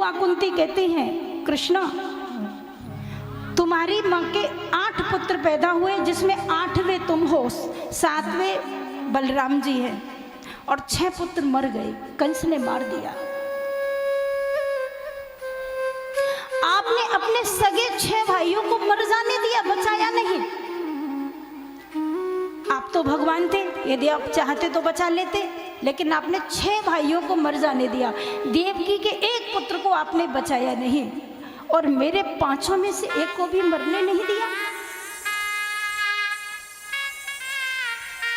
बुआ कुंती कहती हैं, कृष्णा तुम्हारी माँ के 8 पुत्र पैदा हुए, जिसमें 8वें तुम हो, 7वें बलराम जी हैं, और 6 पुत्र मर गए, कंस ने मार दिया। आपने अपने सगे 6 भाइयों को मर जाने दिया, बचाया नहीं। आप तो भगवान थे, यदि आप चाहते तो बचा लेते, लेकिन आपने 6 भाइयों को मर जाने दिया। देवकी के 1 पुत्र को आपने बचाया नहीं, और मेरे 5 में से 1 को भी मरने नहीं दिया।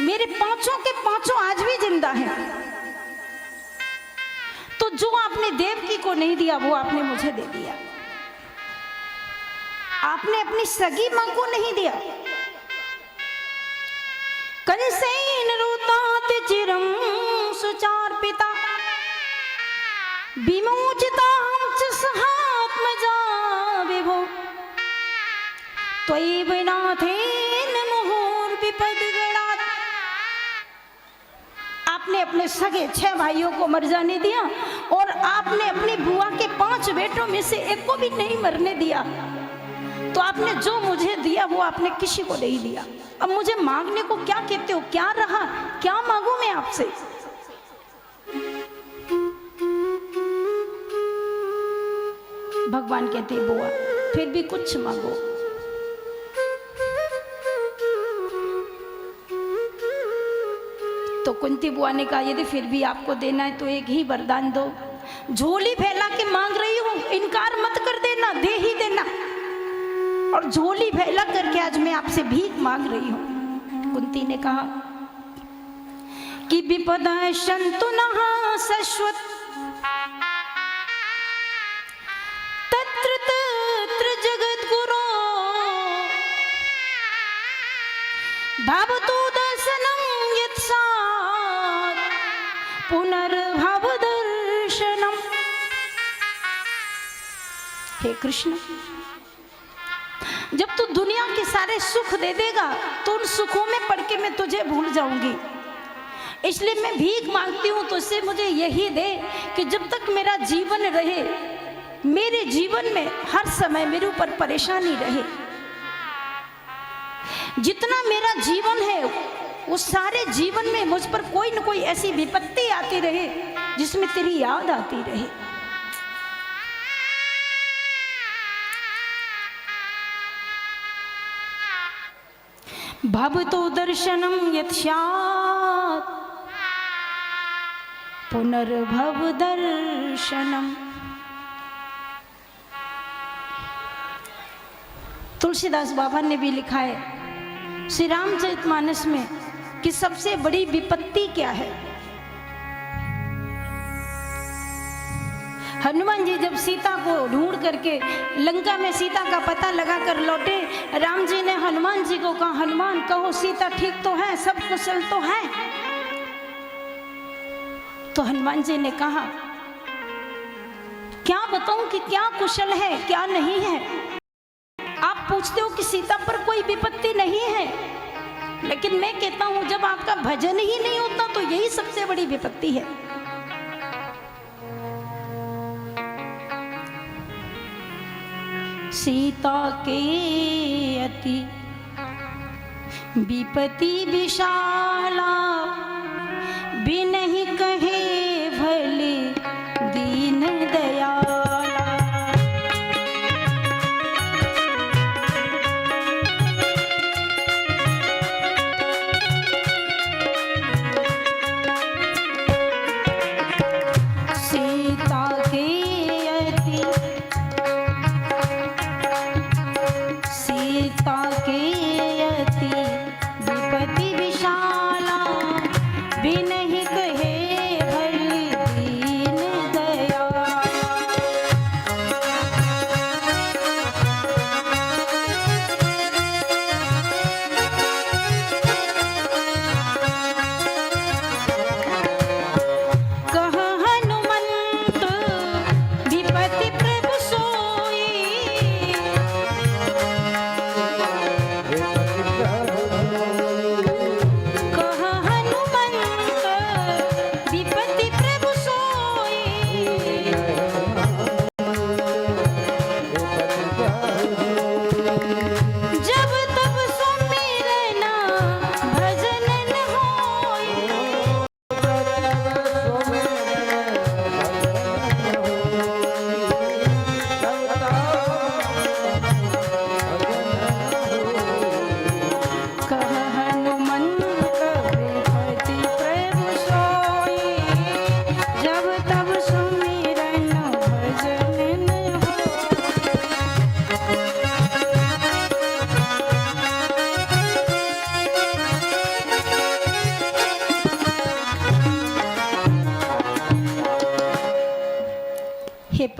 मेरे 5 के 5 आज भी जिंदा हैं। तो जो आपने देवकी को नहीं दिया वो आपने मुझे दे दिया। आपने अपनी सगी मां को नहीं दिया। कंसेन रुतात चिरम सुचार पिता विमोचिता च सहात्मजा विभो त्वयैव नाथेन मुहुर्विपद्गणात्। आपने अपने सगे 6 भाइयों को मर जाने दिया, और आपने अपनी बुआ के 5 बेटों में से 1 को भी नहीं मरने दिया। तो आपने जो मुझे दिया वो आपने किसी को नहीं दिया। अब मुझे मांगने को क्या कहते हो? क्या रहा? क्या मांगू मैं आपसे? भगवान कहते बुआ फिर भी कुछ मांगो। तो कुंती बुआ ने कहा यदि फिर भी आपको देना है तो एक ही वरदान दो। झोली फैला के मांग रही हूं, इनकार मत कर देना, दे ही देना। और झोली फैला करके आज मैं आपसे भीख मांग रही हूं। कुंती ने कहा कि विपद शंतु नः शश्वत तत्र तत्र जगत गुरो भवतु दर्शनम यत्सात् पुनर्भव दर्शनम। हे कृष्ण, जब तू दुनिया के सारे सुख दे देगा तो उन सुखों में पड़ के मैं तुझे भूल जाऊंगी। इसलिए मैं भीख मांगती हूं तो इससे मुझे यही दे कि जब तक मेरा जीवन रहे, मेरे जीवन में हर समय मेरे ऊपर परेशानी रहे। जितना मेरा जीवन है उस सारे जीवन में मुझ पर कोई न कोई ऐसी विपत्ति आती रहे जिसमें तेरी याद आती रहे। भवतो दर्शनम यत्स्यात् पुनर्भव दर्शनम। तुलसीदास बाबा ने भी लिखा है श्री रामचरितमानस में कि सबसे बड़ी विपत्ति क्या है। हनुमान जी जब सीता को ढूंढ करके लंका में सीता का पता लगा कर लौटे, राम जी ने हनुमान जी को कहा हनुमान कहो सीता ठीक तो है, सब कुशल तो है? तो हनुमान जी ने कहा क्या बताऊं कि क्या कुशल है क्या नहीं है। आप पूछते हो कि सीता पर कोई विपत्ति नहीं है, लेकिन मैं कहता हूं जब आपका भजन ही नहीं होता तो यही सबसे बड़ी विपत्ति है। सीता के अति विपत्ति विशाला, बिनहि कहे भले दीन दयाला। सीता के अति सीता के अति विपत्ति विशाला,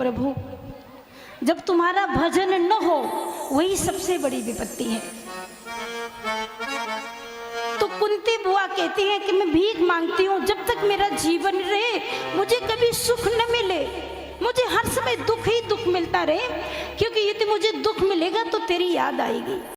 प्रभु, जब तुम्हारा भजन न हो वही सबसे बड़ी विपत्ति है। तो कुंती बुआ कहती है कि मैं भीख मांगती हूँ, जब तक मेरा जीवन रहे मुझे कभी सुख न मिले, मुझे हर समय दुख ही दुख मिलता रहे, क्योंकि यदि मुझे दुख मिलेगा तो तेरी याद आएगी।